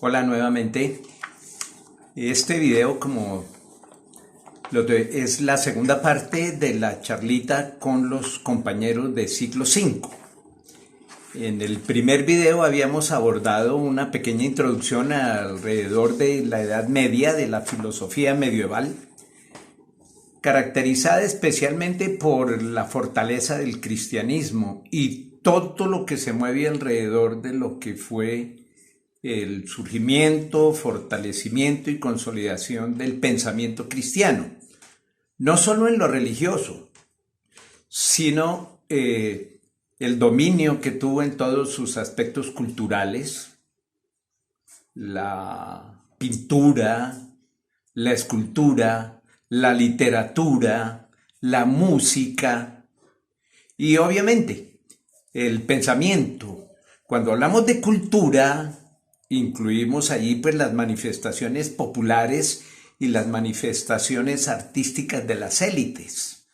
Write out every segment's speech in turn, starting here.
Hola nuevamente. Este video es la segunda parte de la charlita con los compañeros de ciclo 5. En el primer video habíamos abordado una pequeña introducción alrededor de la Edad Media, de la filosofía medieval, caracterizada especialmente por la fortaleza del cristianismo y todo lo que se mueve alrededor de lo que fue el surgimiento, fortalecimiento y consolidación del pensamiento cristiano, no solo en lo religioso, sino el dominio que tuvo en todos sus aspectos culturales, la pintura, la escultura, la literatura, la música y obviamente el pensamiento. Cuando hablamos de cultura, incluimos allí pues las manifestaciones populares y las manifestaciones artísticas de las élites.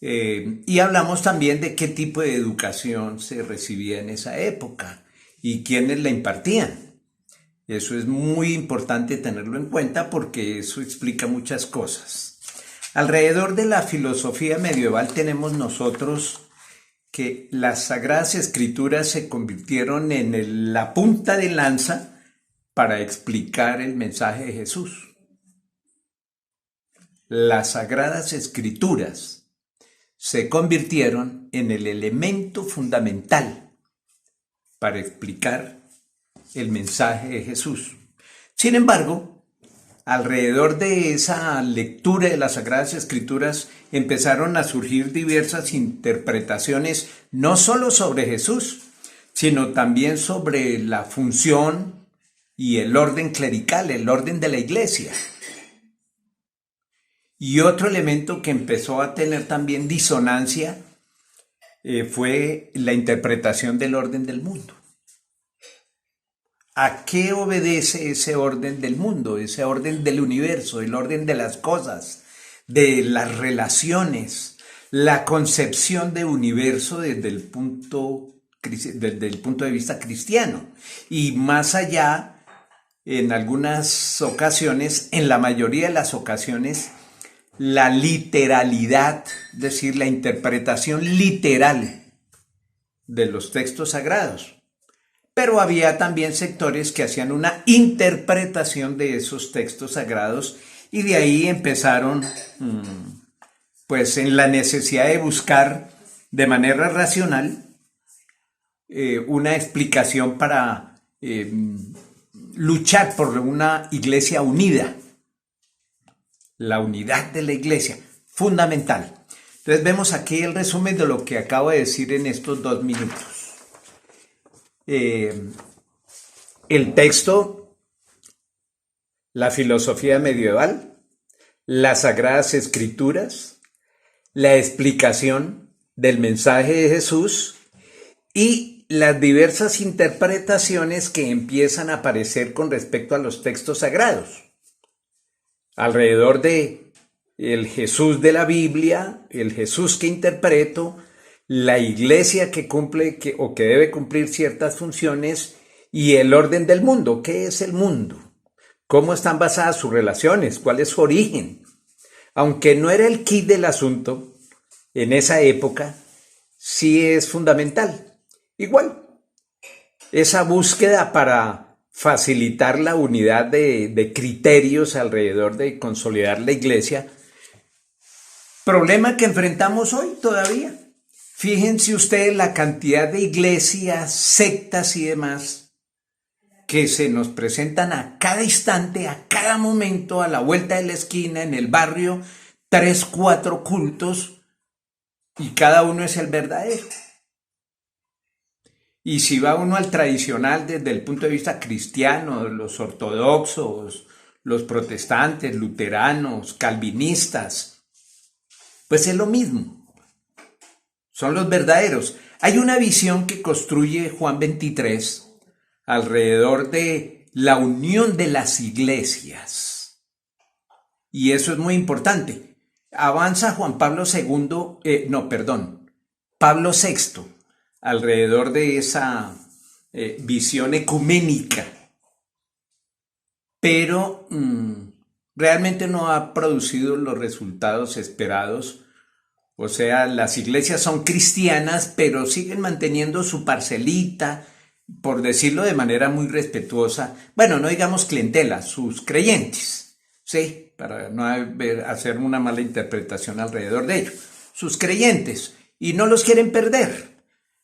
Y hablamos también de qué tipo de educación se recibía en esa época y quiénes la impartían. Eso es muy importante tenerlo en cuenta porque eso explica muchas cosas. Alrededor de la filosofía medieval tenemos nosotros que las Sagradas Escrituras se convirtieron en la punta de lanza para explicar el mensaje de Jesús. Las Sagradas Escrituras se convirtieron en el elemento fundamental para explicar el mensaje de Jesús. Sin embargo, alrededor de esa lectura de las Sagradas Escrituras empezaron a surgir diversas interpretaciones, no solo sobre Jesús, sino también sobre la función y el orden clerical, el orden de la iglesia. Y otro elemento que empezó a tener también disonancia fue la interpretación del orden del mundo. ¿A qué obedece ese orden del mundo, ese orden del universo, el orden de las cosas, de las relaciones, la concepción de universo desde el punto de vista cristiano? Y más allá, en algunas ocasiones, en la mayoría de las ocasiones, la literalidad, es decir, la interpretación literal de los textos sagrados. Pero había también sectores que hacían una interpretación de esos textos sagrados y de ahí empezaron pues en la necesidad de buscar de manera racional una explicación para luchar por una iglesia unida. La unidad de la iglesia, fundamental. Entonces vemos aquí el resumen de lo que acabo de decir en estos 2 minutos. El texto, la filosofía medieval, las Sagradas Escrituras, la explicación del mensaje de Jesús y las diversas interpretaciones que empiezan a aparecer con respecto a los textos sagrados. Alrededor de el Jesús de la Biblia, el Jesús que interpreto, la iglesia que cumple o que debe cumplir ciertas funciones y el orden del mundo. ¿Qué es el mundo? ¿Cómo están basadas sus relaciones? ¿Cuál es su origen? Aunque no era el quid del asunto, en esa época sí es fundamental. Igual, esa búsqueda para facilitar la unidad de criterios alrededor de consolidar la iglesia, problema que enfrentamos hoy todavía. Fíjense ustedes la cantidad de iglesias, sectas y demás que se nos presentan a cada instante, a cada momento, a la vuelta de la esquina, en el barrio, 3, 4 cultos y cada uno es el verdadero. Y si va uno al tradicional desde el punto de vista cristiano, los ortodoxos, los protestantes, luteranos, calvinistas, pues es lo mismo. Son los verdaderos. Hay una visión que construye Juan 23 alrededor de la unión de las iglesias. Y eso es muy importante. Avanza Juan Pablo II, Pablo VI, alrededor de esa visión ecuménica pero realmente no ha producido los resultados esperados. O sea, las iglesias son cristianas, pero siguen manteniendo su parcelita, por decirlo de manera muy respetuosa. Bueno, no digamos clientela, sus creyentes, ¿sí? Para no hacer una mala interpretación alrededor de ello. Sus creyentes, y no los quieren perder.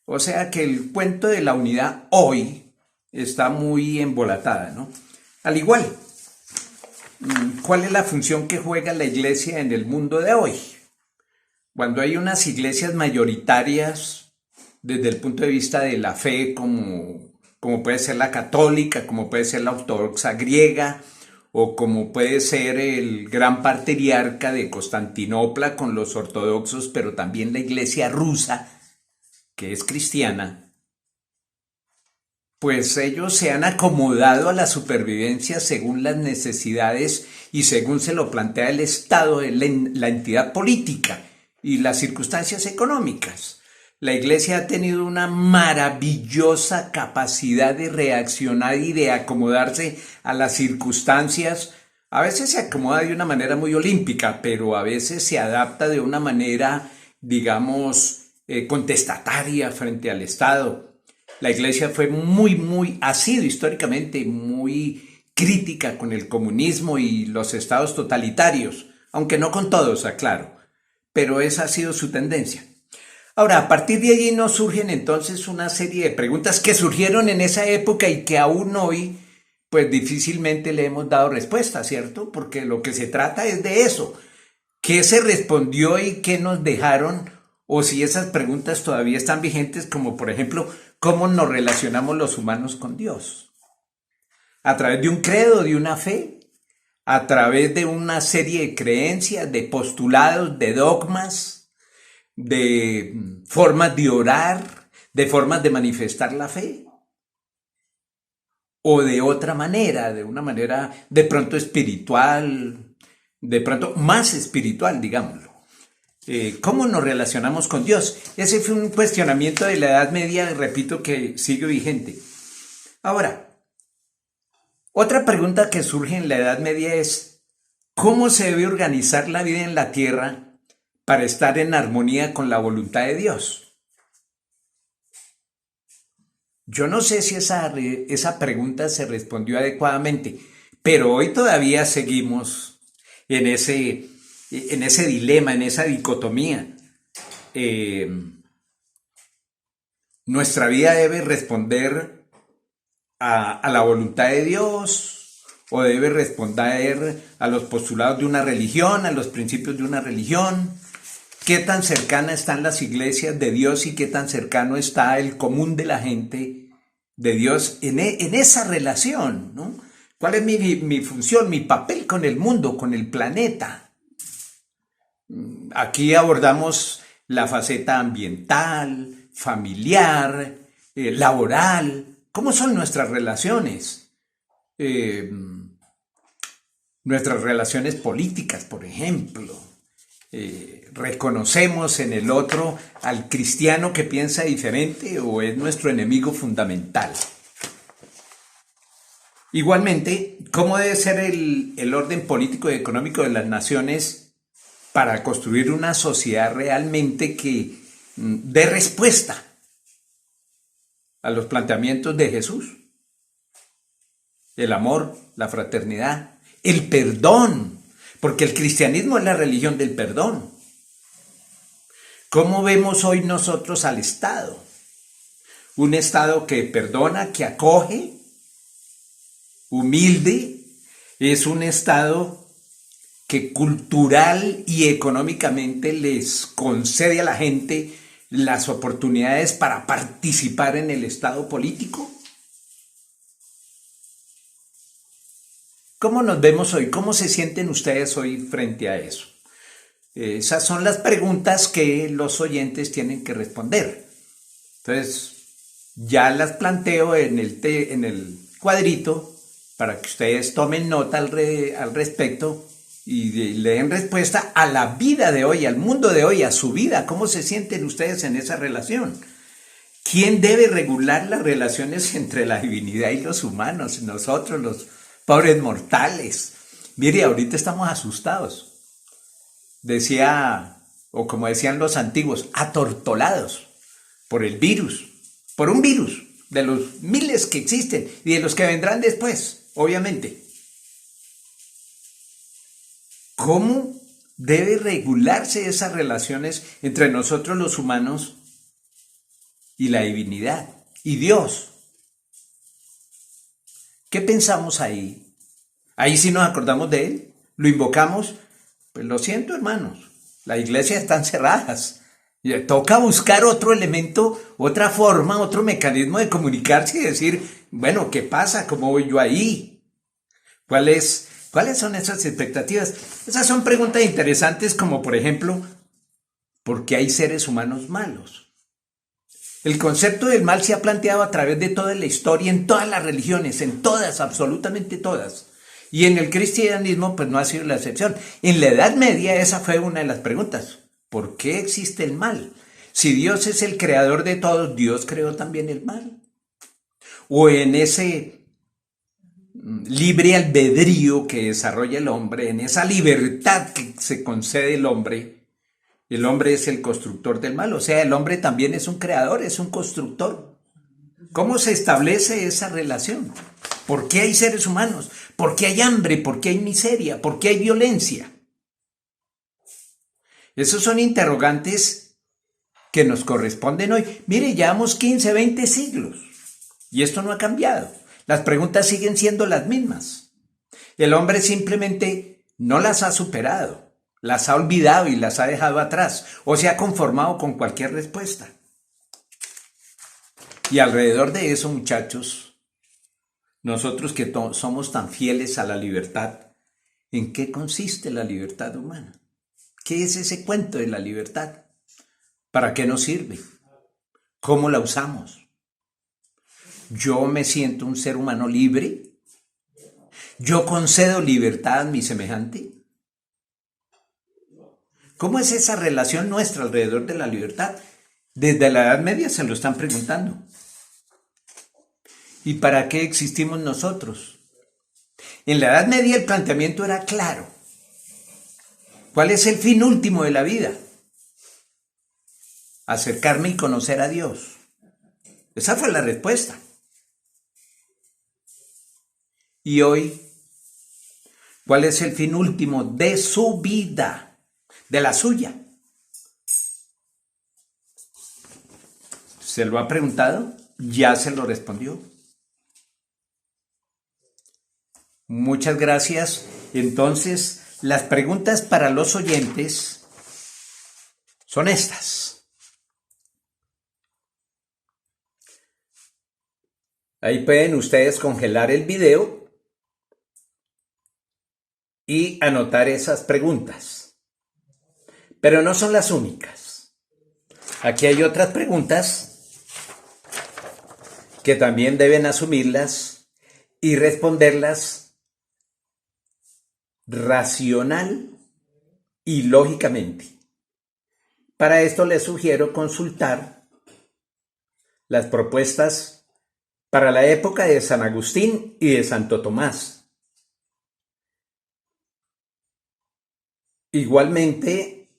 O sea que el cuento de la unidad hoy está muy embolatada, ¿no? Al igual, ¿cuál es la función que juega la iglesia en el mundo de hoy? Cuando hay unas iglesias mayoritarias, desde el punto de vista de la fe, como puede ser la católica, como puede ser la ortodoxa griega, o como puede ser el gran patriarca de Constantinopla con los ortodoxos, pero también la iglesia rusa, que es cristiana, pues ellos se han acomodado a la supervivencia según las necesidades y según se lo plantea el Estado, la entidad política y las circunstancias económicas. La iglesia ha tenido una maravillosa capacidad de reaccionar y de acomodarse a las circunstancias. A veces se acomoda de una manera muy olímpica, pero a veces se adapta de una manera, digamos, contestataria frente al Estado. La iglesia ha sido históricamente muy crítica con el comunismo y los estados totalitarios, aunque no con todos, aclaro, pero esa ha sido su tendencia. Ahora, a partir de allí nos surgen entonces una serie de preguntas que surgieron en esa época y que aún hoy, pues difícilmente le hemos dado respuesta, ¿cierto? Porque lo que se trata es de eso. ¿Qué se respondió y qué nos dejaron? O si esas preguntas todavía están vigentes, como por ejemplo, ¿cómo nos relacionamos los humanos con Dios? ¿A través de un credo, de una fe? ¿A través de una serie de creencias, de postulados, de dogmas? ¿De formas de orar, de formas de manifestar la fe? ¿O de otra manera, de una manera de pronto espiritual, de pronto más espiritual, digámoslo? ¿Cómo nos relacionamos con Dios? Ese fue un cuestionamiento de la Edad Media, repito, que sigue vigente. Ahora, otra pregunta que surge en la Edad Media es, ¿cómo se debe organizar la vida en la tierra para estar en armonía con la voluntad de Dios? Yo no sé si esa pregunta se respondió adecuadamente, pero hoy todavía seguimos en ese dilema, en esa dicotomía. Nuestra vida debe responder a la voluntad de Dios o debe responder a los postulados de una religión, a los principios de una religión. ¿Qué tan cercana están las iglesias de Dios y qué tan cercano está el común de la gente de Dios en esa relación, ¿no? ¿Cuál es mi función, mi papel con el mundo, con el planeta? Aquí abordamos la faceta ambiental, familiar, laboral. ¿Cómo son nuestras relaciones? Nuestras relaciones políticas, por ejemplo. ¿Reconocemos en el otro al cristiano que piensa diferente o es nuestro enemigo fundamental? Igualmente, ¿cómo debe ser el orden político y económico de las naciones para construir una sociedad realmente que dé respuesta a los planteamientos de Jesús? El amor, la fraternidad, el perdón, porque el cristianismo es la religión del perdón. ¿Cómo vemos hoy nosotros al Estado? Un Estado que perdona, que acoge, humilde, es un Estado que cultural y económicamente les concede a la gente las oportunidades para participar en el Estado político. ¿Cómo nos vemos hoy? ¿Cómo se sienten ustedes hoy frente a eso? Esas son las preguntas que los oyentes tienen que responder. Entonces, ya las planteo en el cuadrito para que ustedes tomen nota al respecto y le den respuesta a la vida de hoy, al mundo de hoy, a su vida. ¿Cómo se sienten ustedes en esa relación? ¿Quién debe regular las relaciones entre la divinidad y los humanos? Nosotros, Pobres mortales. Mire, ahorita estamos asustados. Decía, o como decían los antiguos, atortolados por el virus, por un virus de los miles que existen y de los que vendrán después, obviamente. ¿Cómo debe regularse esas relaciones entre nosotros los humanos y la divinidad y Dios? ¿Qué pensamos ahí? Ahí sí nos acordamos de Él, lo invocamos. Pues lo siento, hermanos, las iglesias están cerradas. Toca buscar otro elemento, otra forma, otro mecanismo de comunicarse y decir, bueno, ¿qué pasa? ¿Cómo voy yo ahí? ¿Cuáles son esas expectativas? Esas son preguntas interesantes, como por ejemplo, ¿por qué hay seres humanos malos? El concepto del mal se ha planteado a través de toda la historia, en todas las religiones, en todas, absolutamente todas. Y en el cristianismo, pues no ha sido la excepción. En la Edad Media esa fue una de las preguntas. ¿Por qué existe el mal? Si Dios es el creador de todos, ¿Dios creó también el mal? O en ese libre albedrío que desarrolla el hombre, en esa libertad que se concede el hombre es el constructor del mal. O sea, el hombre también es un creador, es un constructor. ¿Cómo se establece esa relación? ¿Por qué hay seres humanos? ¿Por qué hay hambre? ¿Por qué hay miseria? ¿Por qué hay violencia? Esos son interrogantes que nos corresponden hoy. Mire, llevamos 15, 20 siglos y esto no ha cambiado. Las preguntas siguen siendo las mismas. El hombre simplemente no las ha superado, las ha olvidado y las ha dejado atrás o se ha conformado con cualquier respuesta. Y alrededor de eso, muchachos, nosotros que somos tan fieles a la libertad, ¿en qué consiste la libertad humana? ¿Qué es ese cuento de la libertad? ¿Para qué nos sirve? ¿Cómo la usamos? ¿Yo me siento un ser humano libre? ¿Yo concedo libertad a mi semejante? ¿Cómo es esa relación nuestra alrededor de la libertad? Desde la Edad Media se lo están preguntando. ¿Y para qué existimos nosotros? En la Edad Media el planteamiento era claro. ¿Cuál es el fin último de la vida? Acercarme y conocer a Dios. Esa fue la respuesta. Y hoy, ¿cuál es el fin último de su vida? De la suya. ¿Se lo ha preguntado? ¿Ya se lo respondió? Muchas gracias. Entonces, las preguntas para los oyentes son estas. Ahí pueden ustedes congelar el video y anotar esas preguntas. Pero no son las únicas. Aquí hay otras preguntas que también deben asumirlas y responderlas racional y lógicamente. Para esto les sugiero consultar las propuestas para la época de San Agustín y de Santo Tomás. Igualmente,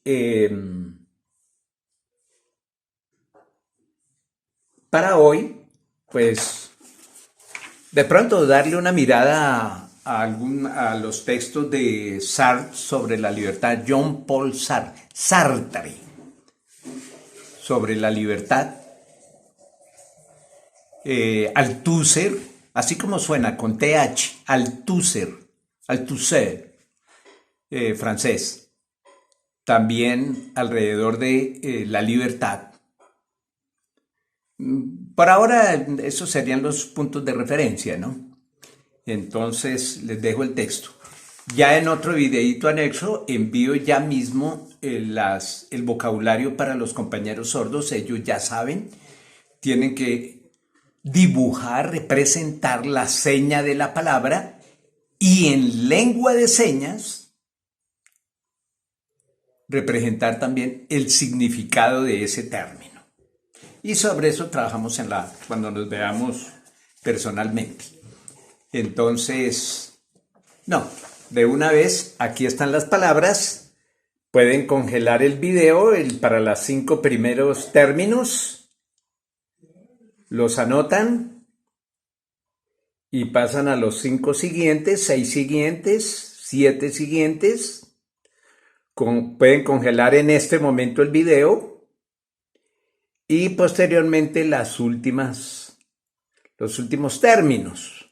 para hoy, pues, de pronto darle una mirada a los textos de Sartre sobre la libertad, Jean-Paul Sartre, sobre la libertad, Althusser, así como suena, con TH, Althusser, francés, también alrededor de la libertad. Por ahora, esos serían los puntos de referencia, ¿no? Entonces, les dejo el texto. Ya en otro videíto anexo envío ya mismo el vocabulario para los compañeros sordos. Ellos ya saben, tienen que dibujar, representar la seña de la palabra y en lengua de señas representar también el significado de ese término. Y sobre eso trabajamos cuando nos veamos personalmente. Entonces, No, de una vez, aquí están las palabras. Pueden congelar el video para los 5 primeros términos, los anotan y pasan a los 5 siguientes, 6 siguientes, 7 siguientes. Pueden congelar en este momento el video y posteriormente los últimos términos.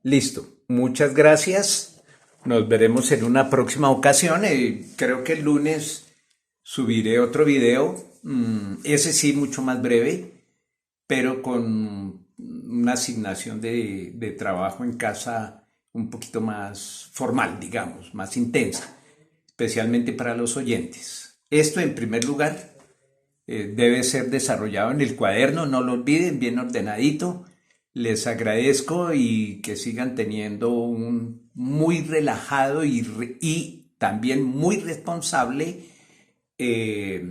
Listo, muchas gracias. Nos veremos en una próxima ocasión. Creo que el lunes subiré otro video, ese sí mucho más breve, pero con una asignación de trabajo en casa un poquito más formal, digamos, más intensa, especialmente para los oyentes. Esto en primer lugar debe ser desarrollado en el cuaderno, no lo olviden, bien ordenadito. Les agradezco y que sigan teniendo un muy relajado y también muy responsable eh,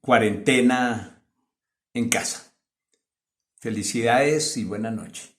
cuarentena en casa. Felicidades y buena noche.